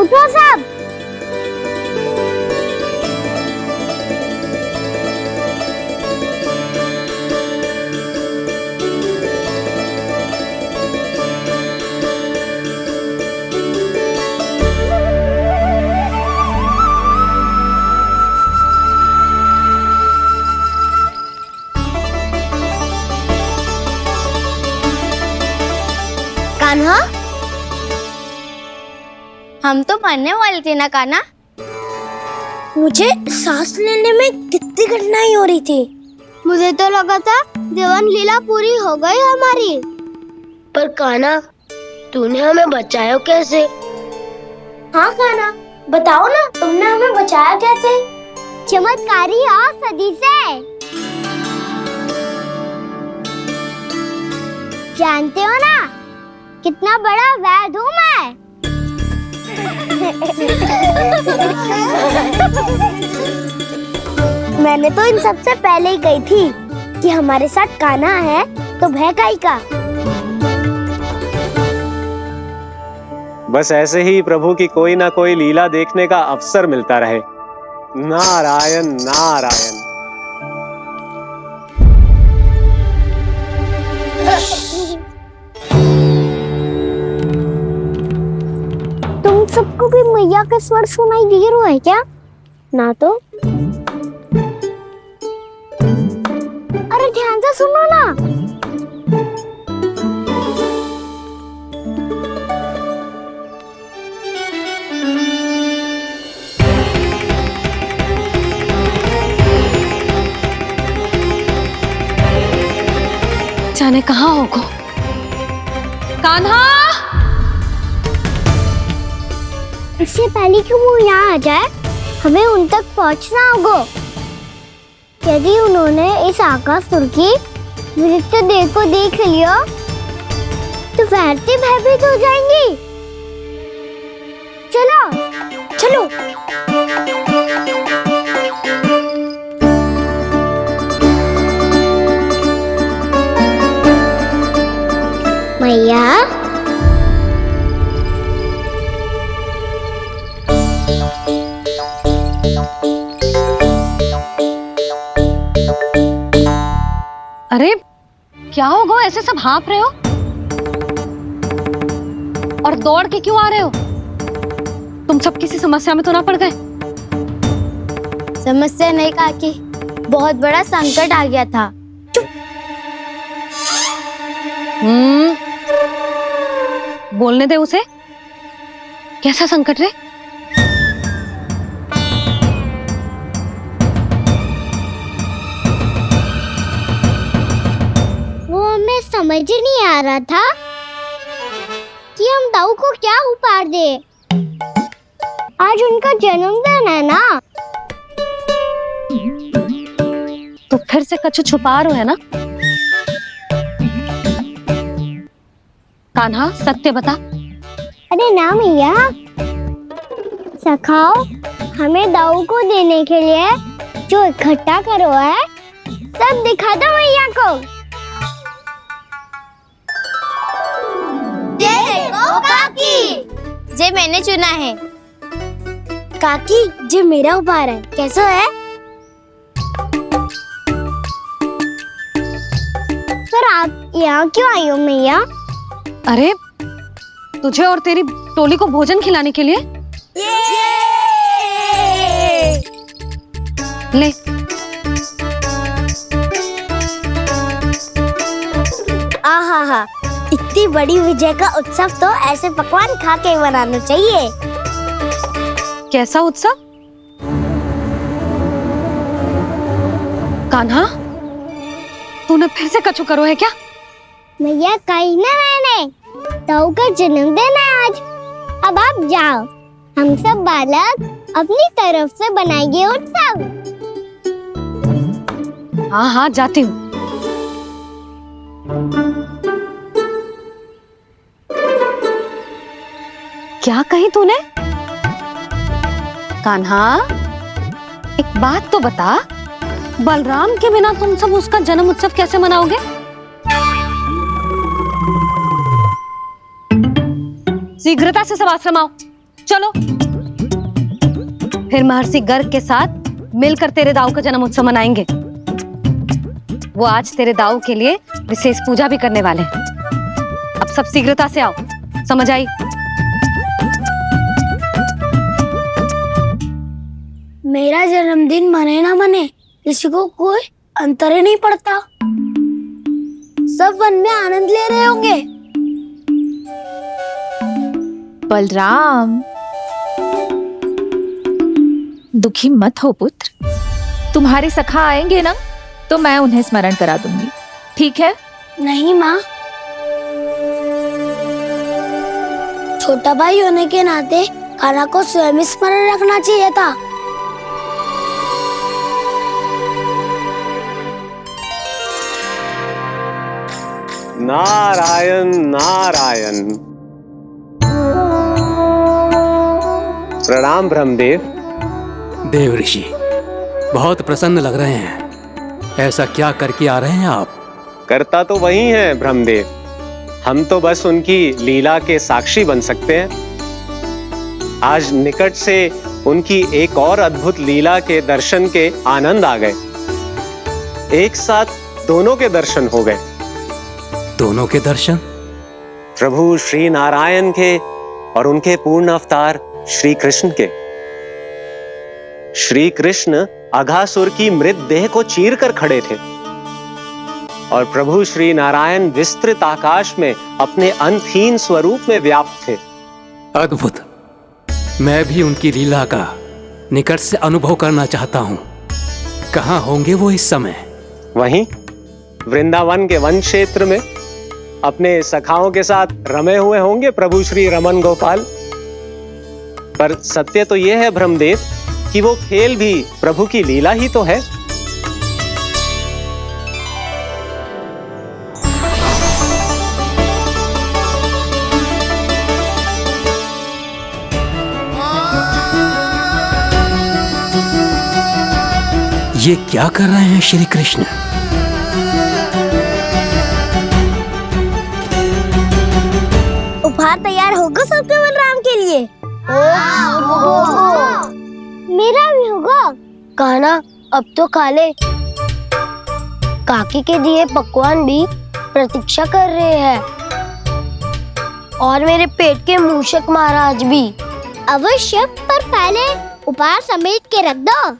उठो सब। कान्हा, हम तो मरने वाले थे ना कान्हा। मुझे सांस लेने में कितनी कठिनाई हो रही थी। मुझे तो लगा था जीवन लीला पूरी हो गई हमारी। पर कान्हा, तूने हमें बचाया कैसे? हाँ कान्हा, बताओ ना, तुमने हमें बचाया कैसे? चमत्कारी और सदी से। जानते हो ना कितना बड़ा वैद हूँ मैं। मैंने तो इन सबसे पहले ही कही थी कि हमारे साथ कान्हा है तो भय काई का। बस ऐसे ही प्रभु की कोई ना कोई लीला देखने का अवसर मिलता रहे। नारायण नारायण। तुम सबको भी मैया का स्वर सुनाई दे रहा है क्या? ना तो। अरे ध्यान से सुनो ना। जाने कहाँ होगा कान्हा। इससे पहले कि वो यहाँ आ जाए, हमें उन तक पहुँचना होगा। यदि उन्होंने इस आकासुर की विचित्र देह को देख लिया तो वैरती भयभीत हो जाएंगी। चलो चलो। मैया, अरे क्या होगा, ऐसे सब हाँफ रहे हो और दौड़ के क्यों आ रहे हो? तुम सब किसी समस्या में तो ना पड़ गए? समस्या नहीं काकी, बहुत बड़ा संकट आ गया था। बोलने दे उसे। कैसा संकट रे? वो हमें समझ ही नहीं आ रहा था कि हम दाऊ को क्या उपहार दे। आज उनका जन्मदिन है ना। तो फिर से कुछ छुपा रहे हो है ना? कान्हा सत्य बता। अरे ना मैया, सखाओ हमें दाऊ को देने के लिए जो इकट्ठा करो है सब दिखा दो मैया को। ये देखो काकी, जे मैंने चुना है। काकी, जे मेरा उपहार है, कैसा है? पर आप यहाँ क्यों आई हो मैया? अरे तुझे और तेरी टोली को भोजन खिलाने के लिए। ले। आहा, इतनी बड़ी विजय का उत्सव तो ऐसे पकवान खा के मनाना चाहिए। कैसा उत्सव? कान्हा, तूने फिर से कछु करो है क्या? मैया कही ना मैंने, ताऊ का जन्मदिन है आज। अब आप जाओ, हम सब बालक अपनी तरफ से बनाएंगे उत्सव। हाँ हाँ जाती हूँ। क्या कही तूने? कान्हा, एक बात तो बता, बलराम के बिना तुम सब उसका जन्म उत्सव कैसे मनाओगे? शीघ्रता से सब आश्रम आओ। चलो फिर महर्षि गर्ग के साथ मिलकर तेरे दाऊ का जन्म उत्सव मनाएंगे। वो आज तेरे दाऊ के लिए विशेष पूजा भी करने वाले हैं। अब सब शीघ्रता से आओ, समझ आई? मेरा जन्मदिन मने ना मने किसी को कोई अंतर ही नहीं पड़ता। सब वन में आनंद ले रहे होंगे। बलराम, दुखी मत हो पुत्र। तुम्हारे सखा आएंगे ना तो मैं उन्हें स्मरण करा दूंगी, ठीक है? नहीं माँ, छोटा भाई होने के नाते कान्हा को स्वयं स्मरण रखना चाहिए था। नारायण नारायण। प्रणाम ब्रह्मदेव। देव ऋषि, बहुत प्रसन्न लग रहे हैं। ऐसा क्या करके आ रहे हैं आप? करता तो वही है ब्रह्मदेव, हम तो बस उनकी लीला के साक्षी बन सकते हैं। आज निकट से उनकी एक और अद्भुत लीला के दर्शन के आनंद आ गए। एक साथ दोनों के दर्शन हो गए। दोनों के दर्शन? प्रभु श्री नारायण के और उनके पूर्ण अवतार श्री कृष्ण के। श्री कृष्ण अघासुर की मृत देह को चीर कर खड़े थे और प्रभु श्री नारायण विस्तृत आकाश में अपने अंतहीन स्वरूप में व्याप्त थे। अद्भुत। मैं भी उनकी लीला का निकट से अनुभव करना चाहता हूँ। कहाँ होंगे वो इस समय? वहीं वृंदावन के वन क्षेत्र में अपने सखाओं के साथ रमे हुए होंगे प्रभु श्री रमन गोपाल। पर सत्य तो यह है ब्रह्मदेव कि वो खेल भी प्रभु की लीला ही तो है। ये क्या कर रहे हैं श्री कृष्ण? उपहार तैयार होगा सबके बलराम के लिए? मेरा भी होगा। कान्हा, अब तो खा ले। काकी के दिए पकवान भी प्रतीक्षा कर रहे हैं और मेरे पेट के मूषक महाराज भी। अवश्य, पर पहले उपहार समेट के रख दो।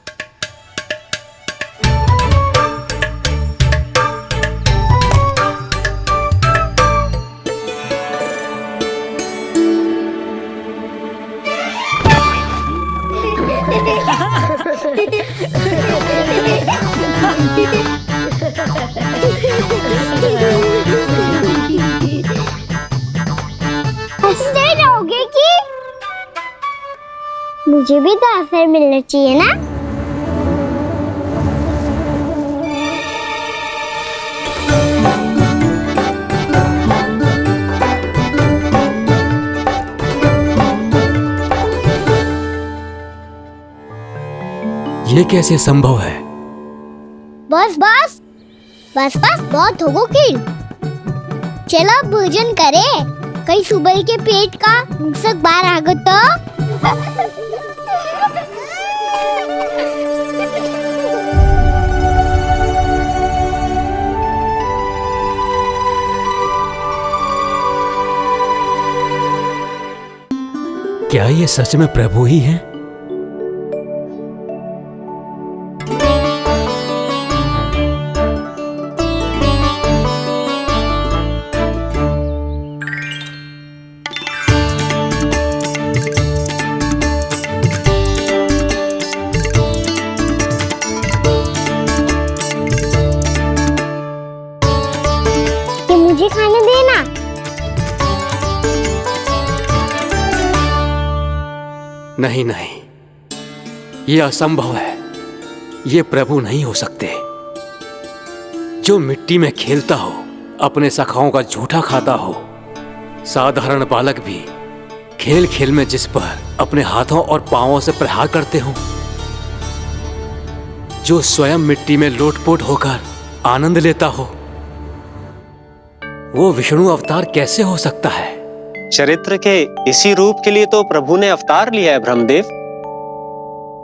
हंसते रहोगे कि? मुझे भी तो अवसर मिलना चाहिए ना। ये कैसे संभव है? बस बस बस बस बहुत होगो किल। चलो अब भोजन करे, कहीं सुबह के पेट का मूषक बाहर आ गो तो। क्या ये सच में प्रभु ही हैं? मुझे खाने देना। नहीं नहीं, ये असंभव है। ये प्रभु नहीं हो सकते। जो मिट्टी में खेलता हो, अपने सखाओं का झूठा खाता हो, साधारण बालक भी खेल खेल में जिस पर अपने हाथों और पांवों से प्रहार करते हो, जो स्वयं मिट्टी में लोटपोट होकर आनंद लेता हो, वो विष्णु अवतार कैसे हो सकता है? चरित्र के इसी रूप के लिए तो प्रभु ने अवतार लिया है ब्रह्मदेव।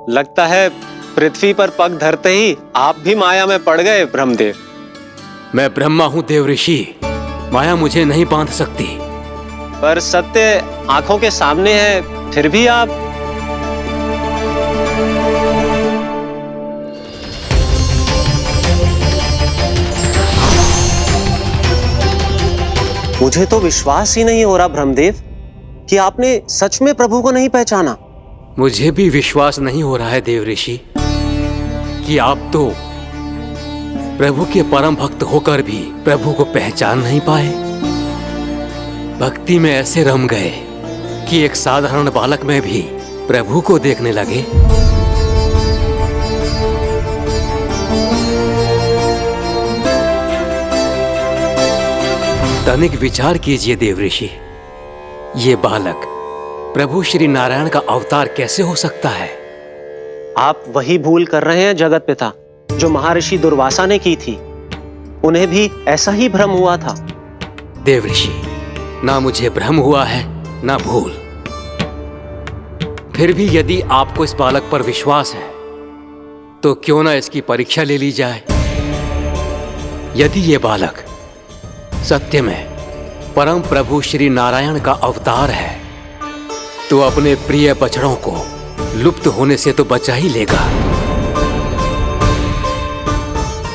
लगता है पृथ्वी पर पग धरते ही आप भी माया में पड़ गए ब्रह्मदेव। मैं ब्रह्मा हूं देव ऋषि, माया मुझे नहीं बांध सकती। पर सत्य आंखों के सामने है, फिर भी आप। मुझे तो विश्वास ही नहीं हो रहा ब्रह्मदेव कि आपने सच में प्रभु को नहीं पहचाना। मुझे भी विश्वास नहीं हो रहा है देव ऋषि कि आप तो प्रभु के परम भक्त होकर भी प्रभु को पहचान नहीं पाए। भक्ति में ऐसे रम गए कि एक साधारण बालक में भी प्रभु को देखने लगे। तनिक विचार कीजिए देव ऋषि, ये बालक प्रभु श्री नारायण का अवतार कैसे हो सकता है? आप वही भूल कर रहे हैं जगत पिता जो महर्षि दुर्वासा ने की थी। उन्हें भी ऐसा ही भ्रम हुआ था। देव ऋषि, ना मुझे भ्रम हुआ है ना भूल। फिर भी यदि आपको इस बालक पर विश्वास है तो क्यों ना इसकी परीक्षा ले ली जाए। यदि ये बालक सत्य में परम प्रभु श्री नारायण का अवतार है तो अपने प्रिय बछड़ों को लुप्त होने से तो बचा ही लेगा,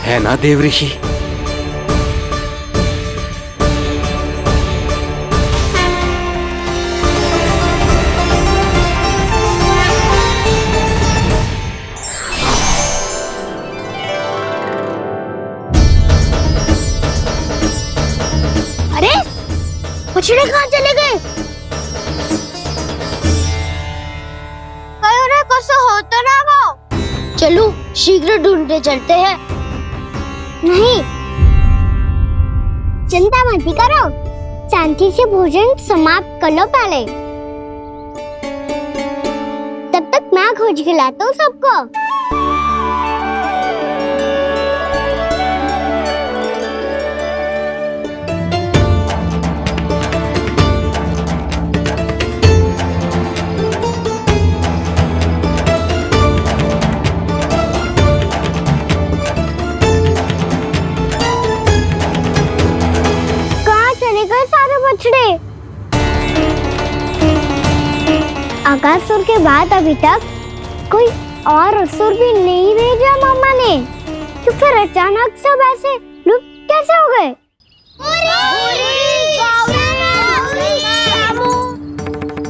है ना देव ऋषि? अरे बछड़े कहाँ चले गए? कसो हो तो ना वो। चलो शीघ्र ढूंढते चलते हैं। नहीं, चिंता मत करो, शांति से भोजन समाप्त कर लो पहले। तब तक मैं खोज के लाता हूँ सबको। बछड़े आकासुर के बाद अभी तक कोई और असुर भी नहीं भेजा मामा ने, तो फिर अचानक सब ऐसे लुप्त कैसे हो गए?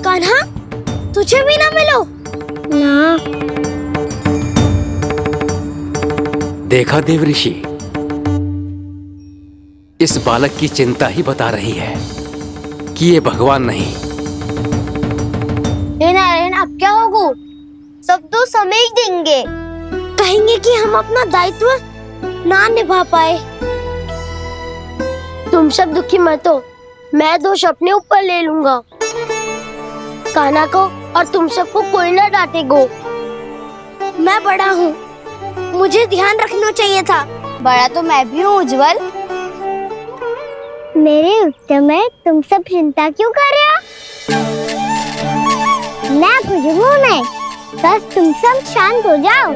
कान्हा, तुझे भी ना मिलो ना। देखा देव ऋषि, इस बालक की चिंता ही बता रही है कि ये भगवान नहीं। हे नारायण, अब क्या होगा? सब तो समझ देंगे, कहेंगे कि हम अपना दायित्व ना निभा पाए। तुम सब दुखी मत हो, मैं दोष अपने ऊपर ले लूंगा। कान्हा को और तुम सबको कोई ना डांटेगो। मैं बड़ा हूँ, मुझे ध्यान रखना चाहिए था। बड़ा तो मैं भी हूँ उज्जवल। मेरे उत्तर में तुम सब चिंता क्यों कर रहे हो? मैं बुझूंगा नहीं, बस तुम सब शांत हो जाओ।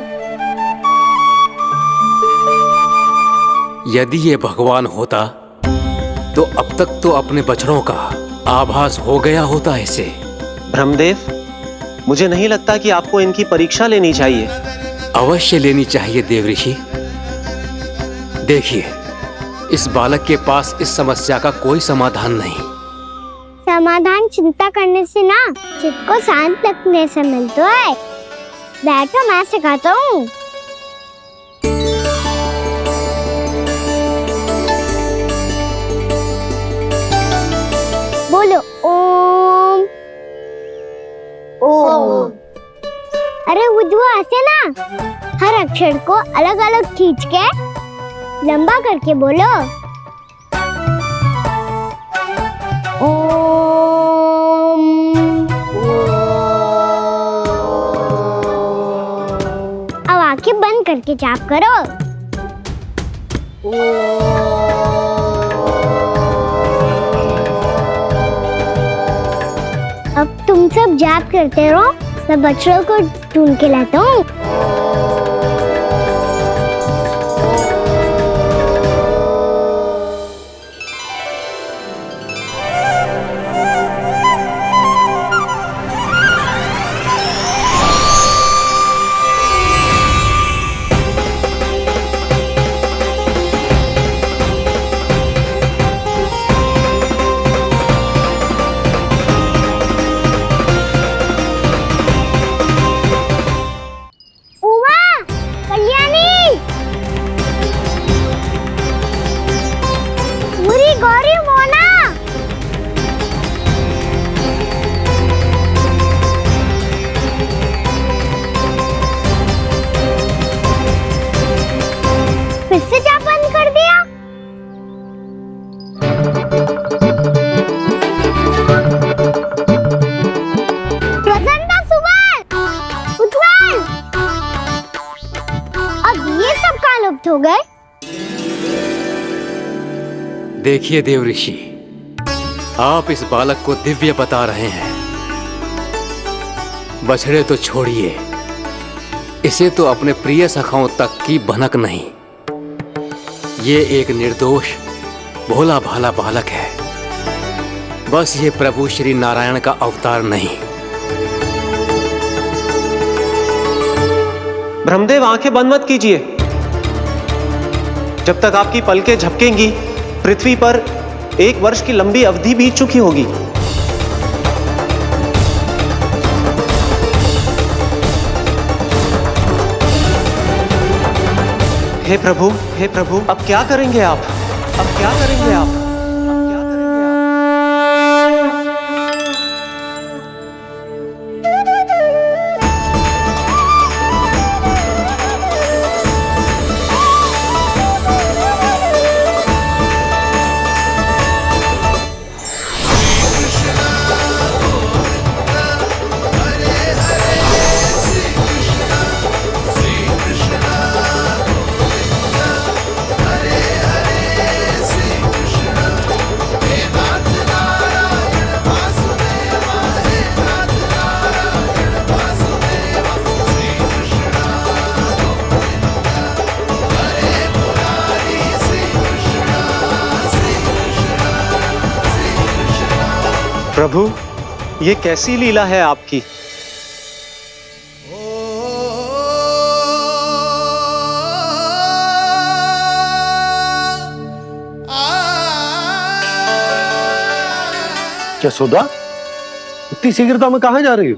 यदि ये भगवान होता तो अब तक तो अपने बछड़ों का आभास हो गया होता इसे। ब्रह्मदेव, मुझे नहीं लगता कि आपको इनकी परीक्षा लेनी चाहिए। अवश्य लेनी चाहिए देव ऋषि। देखिए, इस बालक के पास इस समस्या का कोई समाधान नहीं। समाधान चिंता करने से ना, चित्त को शांत रखने से मिलता है। बैठो, मैं सिखाता हूँ। बोलो ओम। ओम। अरे उद्वा, ऐसे ना हर अक्षर को अलग अलग खींच के लंबा करके बोलो। ओम। अब आंखें बंद करके जाप करो। अब तुम सब जाप करते रहो, मैं बच्चों को ढूंढ के लाता हूँ। फिर से क्या बंद कर दिया? प्रसन्ना, सुमन, उत्पल, अब ये सब कहाँ लुप्त हो गए? देखिए देव ऋषि, आप इस बालक को दिव्य बता रहे हैं। बछड़े तो छोड़िए, इसे तो अपने प्रिय सखाओं तक की भनक नहीं। ये एक निर्दोष भोला भाला बालक है, बस ये प्रभु श्री नारायण का अवतार नहीं। ब्रह्मदेव, आंखें बंद मत कीजिए। जब तक आपकी पलकें झपकेंगी, पृथ्वी पर 1 वर्ष की लंबी अवधि बीत चुकी होगी। हे प्रभु, हे प्रभु, अब क्या करेंगे आप? अब क्या करेंगे आप? अब क्या करेंगे प्रभु, ये कैसी लीला है आपकी? यशोदा, इतनी शीघ्रता में कहाँ जा रही हो?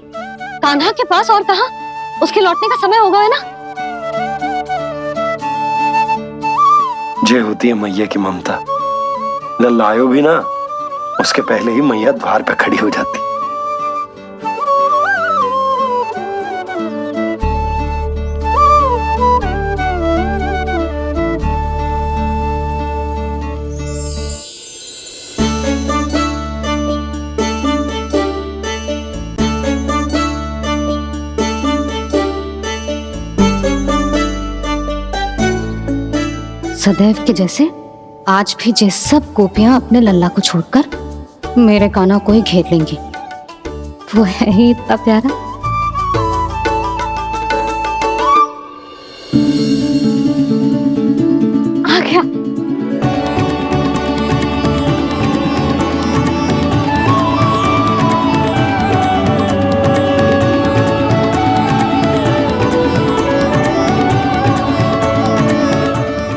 कान्हा के पास, और कहाँ? उसके लौटने का समय होगा है ना। जय होती है मैया की ममता। लल्लायो भी ना, उसके पहले ही मैया द्वार पे खड़ी हो जाती। सदैव के जैसे आज भी जे सब गोपियां अपने लल्ला को छोड़कर मेरे कान्हा को ही घेर लेंगी। वो है ही इतना प्यारा। आ गया।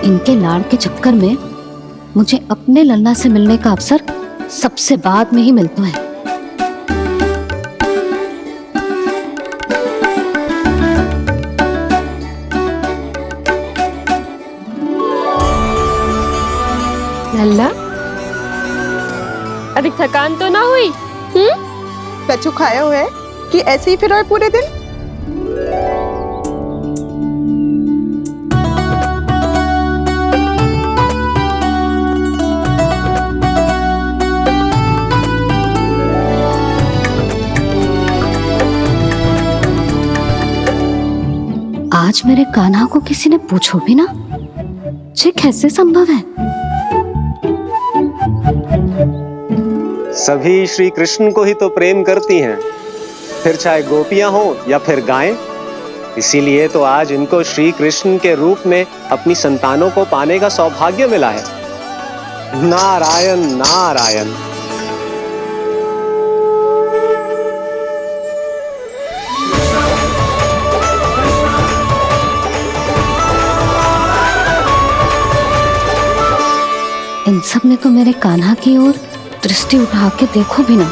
इनके लाड़ के चक्कर में मुझे अपने लल्ला से मिलने का अवसर सबसे बाद में ही मिलता है। लल्ला, अभी थकान तो ना हुई? कछु खाया हुआ है कि ऐसे ही फिर और पूरे दिन? आज मेरे कान्हा को किसी ने पूछो भी ना, ये कैसे संभव है? सभी श्री कृष्ण को ही तो प्रेम करती हैं, फिर चाहे गोपियां हो या फिर गायें। इसीलिए तो आज इनको श्री कृष्ण के रूप में अपनी संतानों को पाने का सौभाग्य मिला है। नारायण नारायण। इन सब ने तो मेरे कान्हा की ओर दृष्टि उठा के देखो भी ना।